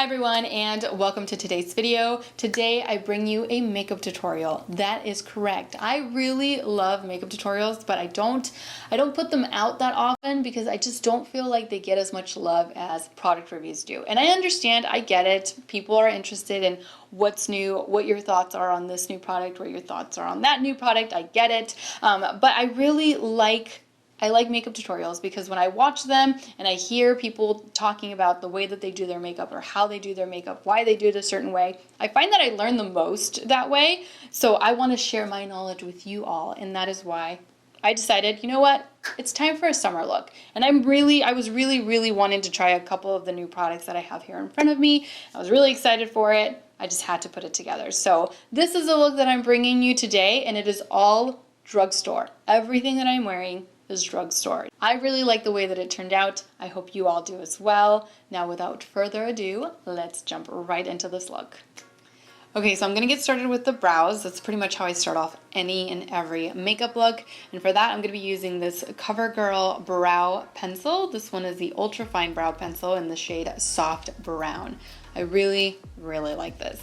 Hi everyone, and welcome to today's video. Today I bring you a makeup tutorial. That is correct. I really love makeup tutorials, but I don't put them out that often because I just don't feel like they get as much love as product reviews do. And I understand, I get it. People are interested in what's new, what your thoughts are on this new product, what your thoughts are on that new product. I get it. But I really like makeup tutorials because when I watch them and I hear people talking about the way that they do their makeup or how they do their makeup, why they do it a certain way, I find that I learn the most that way. So I want to share my knowledge with you all, and that is why I decided, you know what? It's time for a summer look. And I was really wanting to try a couple of the new products that I have here in front of me. I was really excited for it. I just had to put it together. So this is the look that I'm bringing you today, and it is all drugstore. Everything that I'm wearing is drugstore. I really like the way that it turned out. I hope you all do as well. Now, without further ado, let's jump right into this look. Okay, so I'm gonna get started with the brows. That's pretty much how I start off any and every makeup look. And for that, I'm gonna be using this CoverGirl brow pencil. This one is the Ultra Fine Brow Pencil in the shade Soft Brown. I really like this.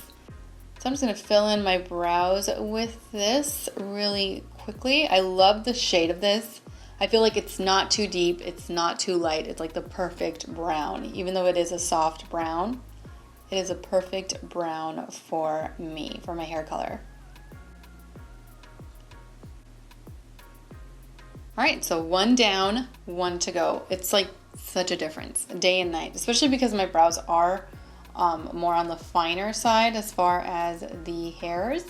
So I'm just gonna fill in my brows with this really quickly. I love the shade of this. I feel like it's not too deep, it's not too light, it's like the perfect brown. Even though it is a soft brown, it is a perfect brown for me, for my hair color. All right, so one down, one to go. It's like such a difference, day and night, especially because my brows are more on the finer side as far as the hairs.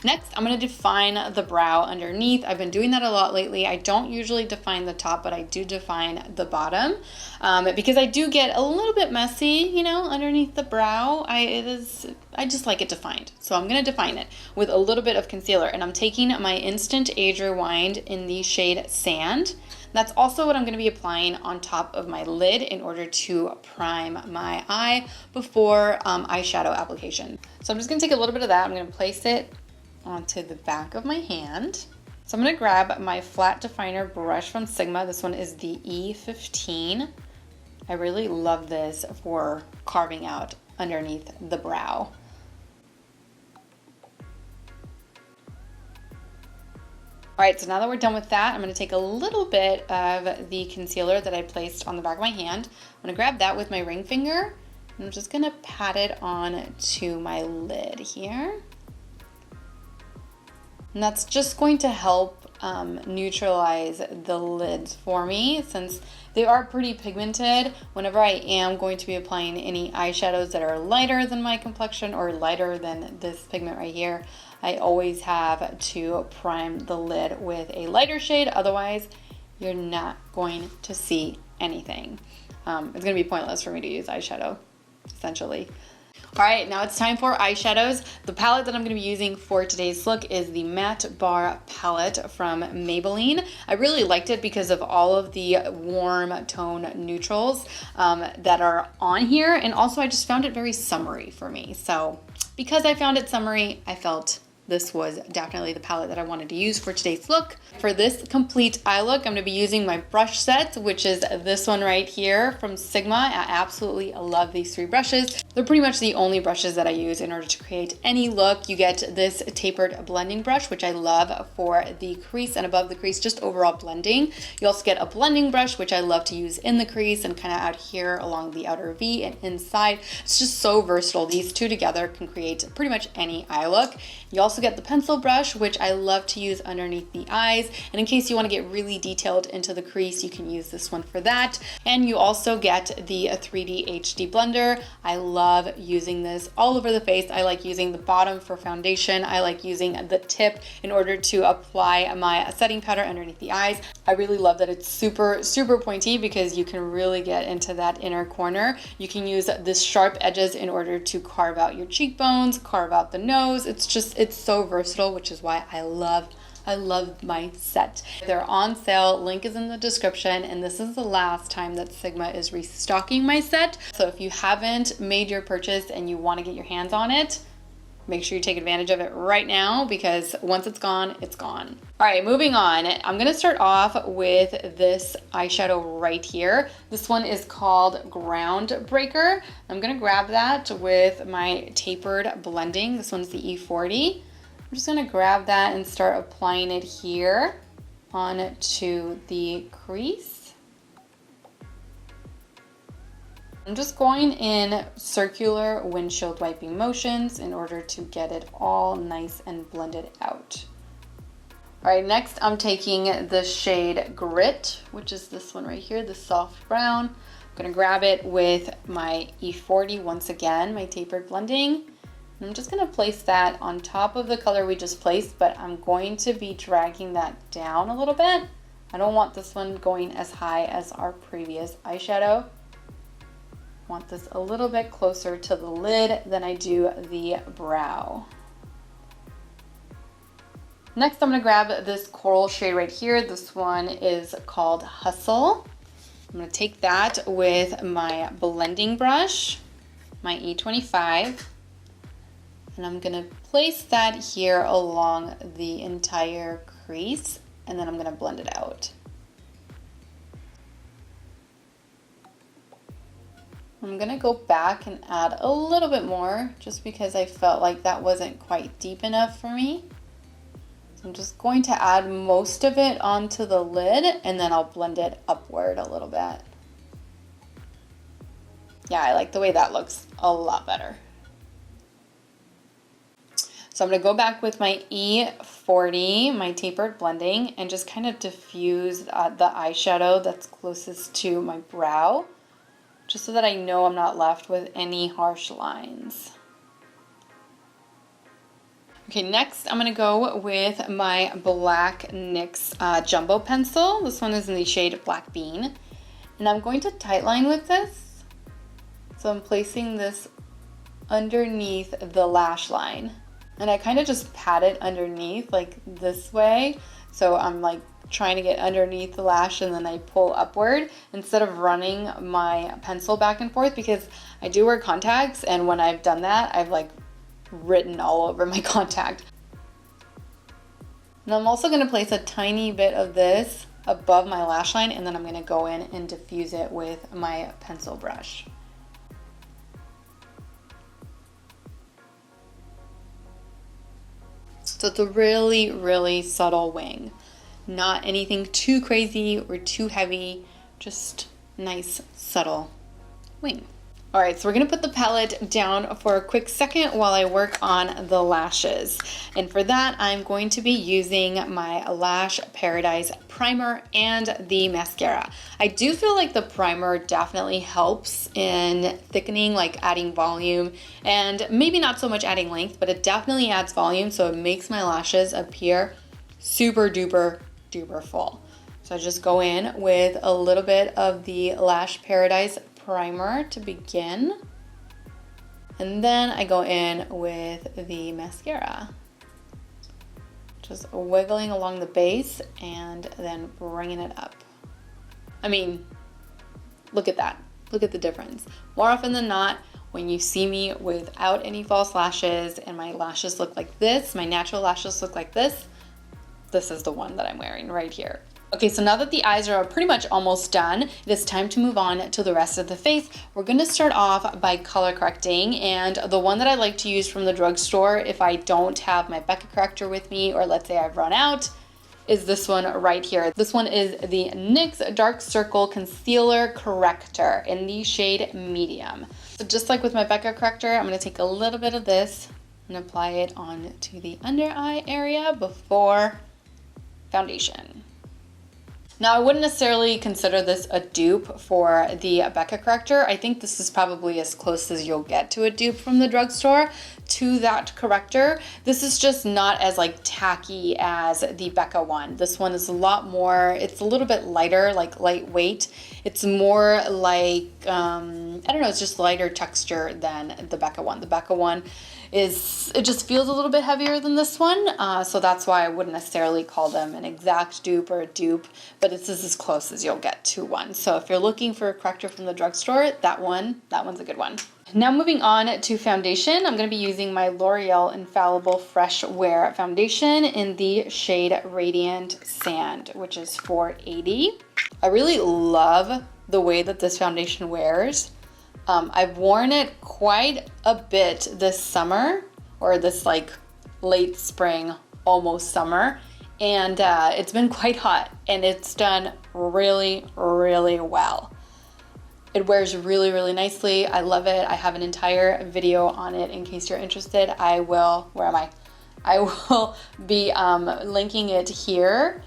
Next, I'm going to define the brow underneath. I've been doing that a lot lately. I don't usually define the top, but I do define the bottom because I do get a little bit messy, you know, underneath the brow. I just like it defined. So I'm going to define it with a little bit of concealer, and I'm taking my Instant Age Rewind in the shade Sand. That's also what I'm going to be applying on top of my lid in order to prime my eye before eyeshadow application. So I'm just going to take a little bit of that. I'm going to place it onto the back of my hand. So I'm going to grab my flat definer brush from Sigma. This one is the E15. I really love this for carving out underneath the brow. All right, so now that we're done with that, I'm going to take a little bit of the concealer that I placed on the back of my hand. I'm going to grab that with my ring finger, and I'm just going to pat it on to my lid here. And that's just going to help neutralize the lids for me, since they are pretty pigmented. Whenever I am going to be applying any eyeshadows that are lighter than my complexion or lighter than this pigment right here, I always have to prime the lid with a lighter shade. Otherwise, you're not going to see anything. It's going to be pointless for me to use eyeshadow, essentially. All right, now it's time for eyeshadows. The palette that I'm going to be using for today's look is the Matte Bar palette from Maybelline. I really liked it because of all of the warm tone neutrals that are on here, and also I just found it very summery for me. So because I found it summery, I felt this was definitely the palette that I wanted to use for today's look. For this complete eye look, I'm going to be using my brush set, which is this one right here from Sigma. I absolutely love these three brushes. They're pretty much the only brushes that I use in order to create any look. You get this tapered blending brush, which I love for the crease and above the crease, just overall blending. You also get a blending brush, which I love to use in the crease and kind of out here along the outer V and inside. It's just so versatile. These two together can create pretty much any eye look. You also get the pencil brush, which I love to use underneath the eyes. And in case you want to get really detailed into the crease, you can use this one for that. And you also get the 3D HD blender. I love using this all over the face. I like using the bottom for foundation. I like using the tip in order to apply my setting powder underneath the eyes. I really love that it's super pointy because you can really get into that inner corner. You can use this sharp edges in order to carve out your cheekbones, carve out the nose. It's so versatile, which is why I love my set. They're on sale, link is in the description, and this is the last time that Sigma is restocking my set. So if you haven't made your purchase and you want to get your hands on it, make sure you take advantage of it right now because once it's gone, it's gone. All right, moving on. I'm gonna start off with this eyeshadow right here. This one is called Groundbreaker. I'm gonna grab that with my tapered blending. This one's the E40. I'm just gonna grab that and start applying it here onto the crease. I'm just going in circular windshield wiping motions in order to get it all nice and blended out. All right, next I'm taking the shade Grit, which is this one right here, the soft brown. I'm gonna grab it with my E40 once again, my tapered blending. And I'm just gonna place that on top of the color we just placed, but I'm going to be dragging that down a little bit. I don't want this one going as high as our previous eyeshadow. Want this a little bit closer to the lid than I do the brow. Next, I'm gonna grab this coral shade right here. This one is called Hustle. I'm gonna take that with my blending brush, my E25, and I'm gonna place that here along the entire crease, and then I'm gonna blend it out. I'm gonna go back and add a little bit more just because I felt like that wasn't quite deep enough for me. So I'm just going to add most of it onto the lid and then I'll blend it upward a little bit. Yeah, I like the way that looks a lot better. So I'm gonna go back with my E40, my tapered blending, and just kind of diffuse the eyeshadow that's closest to my brow, just so that I know I'm not left with any harsh lines. Okay, next I'm gonna go with my black NYX jumbo pencil. This one is in the shade Black Bean. And I'm going to tightline with this. So I'm placing this underneath the lash line. And I kind of just pat it underneath like this way. So I'm like trying to get underneath the lash and then I pull upward instead of running my pencil back and forth, because I do wear contacts and when I've done that, I've like written all over my contact. And I'm also gonna place a tiny bit of this above my lash line and then I'm gonna go in and diffuse it with my pencil brush. So it's a really, really subtle wing. Not anything too crazy or too heavy, just nice, subtle wing. All right, so we're gonna put the palette down for a quick second while I work on the lashes. And for that, I'm going to be using my Lash Paradise primer and the mascara. I do feel like the primer definitely helps in thickening, like adding volume, and maybe not so much adding length, but it definitely adds volume, so it makes my lashes appear super duper full. So I just go in with a little bit of the Lash Paradise primer to begin, and then I go in with the mascara, just wiggling along the base and then bringing it up. I mean, look at that, look at the difference. More often than not, when you see me without any false lashes and my lashes look like this, my natural lashes look like this is the one that I'm wearing right here. Okay, so now that the eyes are pretty much almost done, it is time to move on to the rest of the face. We're gonna start off by color correcting, and the one that I like to use from the drugstore if I don't have my Becca corrector with me, or let's say I've run out, is this one right here. This one is the NYX Dark Circle Concealer Corrector in the shade Medium. So just like with my Becca corrector, I'm gonna take a little bit of this and apply it on to the under eye area before foundation. Now, I wouldn't necessarily consider this a dupe for the Becca corrector. I think this is probably as close as you'll get to a dupe from the drugstore to that corrector. This is just not as like tacky as the Becca one. This one is a lot more, it's a little bit lighter, like lightweight. It's more like, I don't know, it's just lighter texture than the Becca one. The Becca one it just feels a little bit heavier than this one. So that's why I wouldn't necessarily call them an exact dupe or a dupe, but this is as close as you'll get to one. So if you're looking for a corrector from the drugstore, that one's a good one. Now moving on to foundation, I'm going to be using my L'Oreal Infallible Fresh Wear Foundation in the shade Radiant Sand, which is 480. I really love the way that this foundation wears. I've worn it quite a bit this summer, or this like late spring, almost summer, and it's been quite hot, and it's done really, really well. It wears really, really nicely. I love it. I have an entire video on it in case you're interested. I will, where am I? I will be linking it here.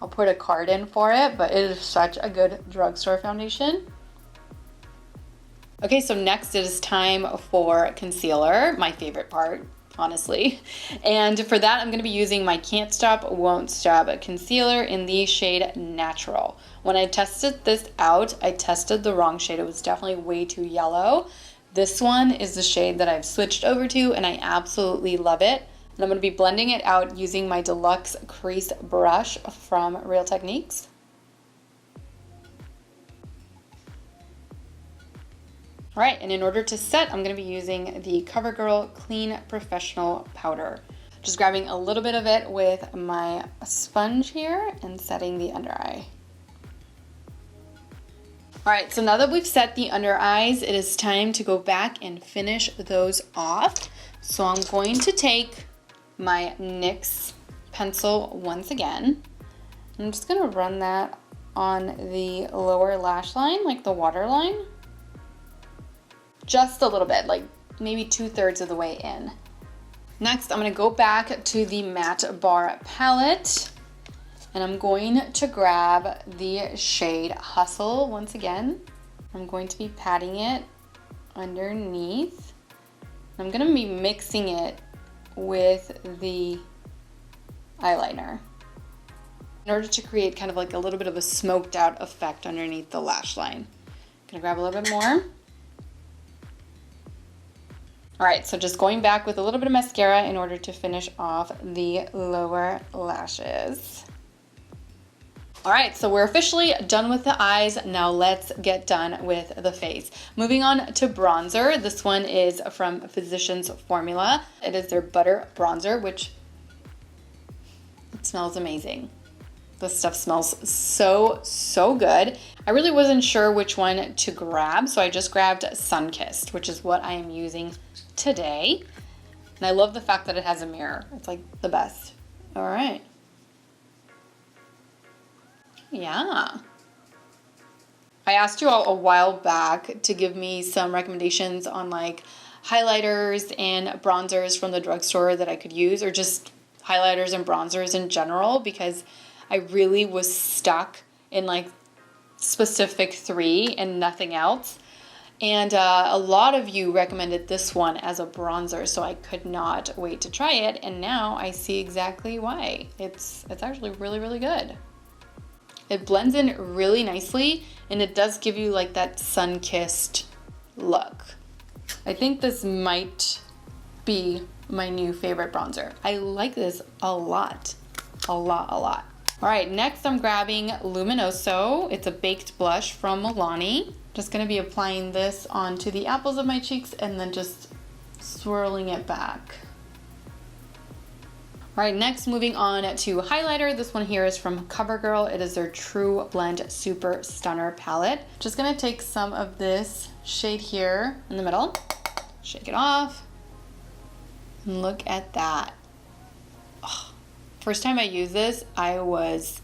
I'll put a card in for it, but it is such a good drugstore foundation. Okay, so next it is time for concealer, my favorite part, honestly. And for that, I'm gonna be using my Can't Stop, Won't Stop concealer in the shade Natural. When I tested this out, I tested the wrong shade. It was definitely way too yellow. This one is the shade that I've switched over to, and I absolutely love it. And I'm gonna be blending it out using my Deluxe Crease Brush from Real Techniques. All right, and in order to set, I'm gonna be using the CoverGirl Clean Professional Powder. Just grabbing a little bit of it with my sponge here and setting the under eye. All right, so now that we've set the under eyes, it is time to go back and finish those off. So I'm going to take my NYX pencil once again. I'm just gonna run that on the lower lash line, like the waterline. Just a little bit, like maybe 2/3 of the way in. Next, I'm gonna go back to the Matte Bar palette, and I'm going to grab the shade Hustle once again. I'm going to be patting it underneath. I'm gonna be mixing it with the eyeliner in order to create kind of like a little bit of a smoked out effect underneath the lash line. Gonna grab a little bit more. All right, so just going back with a little bit of mascara in order to finish off the lower lashes. All right, so we're officially done with the eyes. Now let's get done with the face. Moving on to bronzer. This one is from Physicians Formula. It is their Butter Bronzer, which it smells amazing. This stuff smells so good. I really wasn't sure which one to grab, so I just grabbed Sunkissed, which is what I am using today. And I love the fact that it has a mirror. It's like the best. All right. Yeah. I asked you all a while back to give me some recommendations on like highlighters and bronzers from the drugstore that I could use, or just highlighters and bronzers in general, because I really was stuck in like specific 3 and nothing else. And a lot of you recommended this one as a bronzer, so I could not wait to try it. And now I see exactly why. It's actually really, really good. It blends in really nicely, and it does give you like that sun-kissed look. I think this might be my new favorite bronzer. I like this a lot. All right, next I'm grabbing Luminoso. It's a baked blush from Milani. Just gonna be applying this onto the apples of my cheeks and then just swirling it back. All right, next moving on to highlighter. This one here is from CoverGirl. It is their True Blend Super Stunner palette. Just gonna take some of this shade here in the middle, shake it off, and look at that. Oh, first time I used this, I was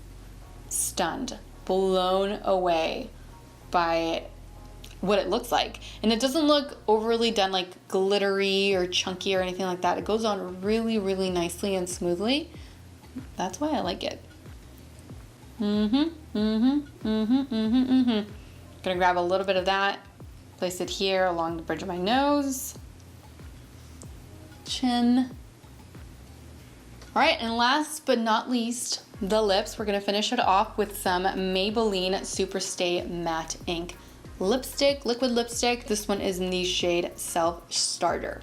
stunned, blown away by what it looks like. And it doesn't look overly done like glittery or chunky or anything like that. It goes on really, really nicely and smoothly. That's why I like it. Gonna grab a little bit of that, place it here along the bridge of my nose, chin. All right, and last but not least, the lips. We're gonna finish it off with some Maybelline Superstay Matte Ink lipstick, liquid lipstick. This one is in the shade Self Starter.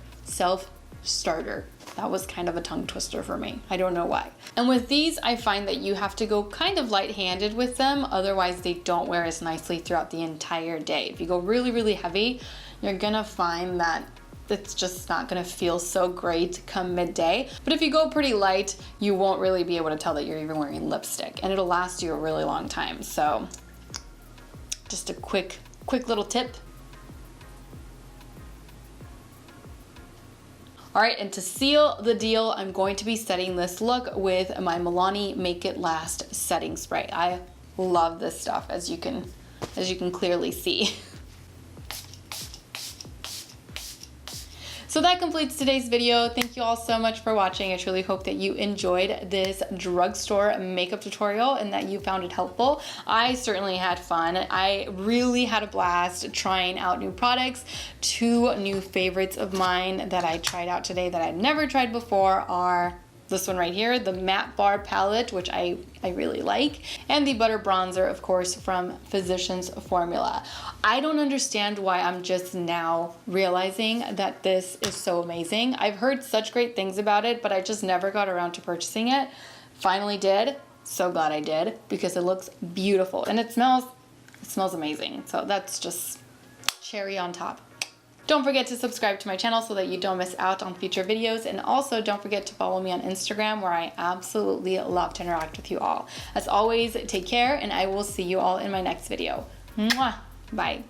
That was kind of a tongue twister for me. I don't know why. And with these, I find that you have to go kind of light-handed with them. Otherwise, they don't wear as nicely throughout the entire day. If you go really, really heavy, you're gonna find that it's just not gonna feel so great come midday. But if you go pretty light, you won't really be able to tell that you're even wearing lipstick, and it'll last you a really long time. So just a quick little tip. All right, and to seal the deal, I'm going to be setting this look with my Milani Make It Last setting spray. I love this stuff, as you can clearly see. So that completes today's video. Thank you all so much for watching. I truly hope that you enjoyed this drugstore makeup tutorial and that you found it helpful. I certainly had fun. I really had a blast trying out new products. Two new favorites of mine that I tried out today that I'd never tried before are this one right here, the Matte Bar Palette, which I really like, and the Butter Bronzer, of course, from Physicians Formula. I don't understand why I'm just now realizing that this is so amazing. I've heard such great things about it, but I just never got around to purchasing it. Finally did. So glad I did, because it looks beautiful and it smells amazing. So that's just cherry on top. Don't forget to subscribe to my channel so that you don't miss out on future videos, and also don't forget to follow me on Instagram, where I absolutely love to interact with you all. As always, take care, and I will see you all in my next video. Mwah! Bye.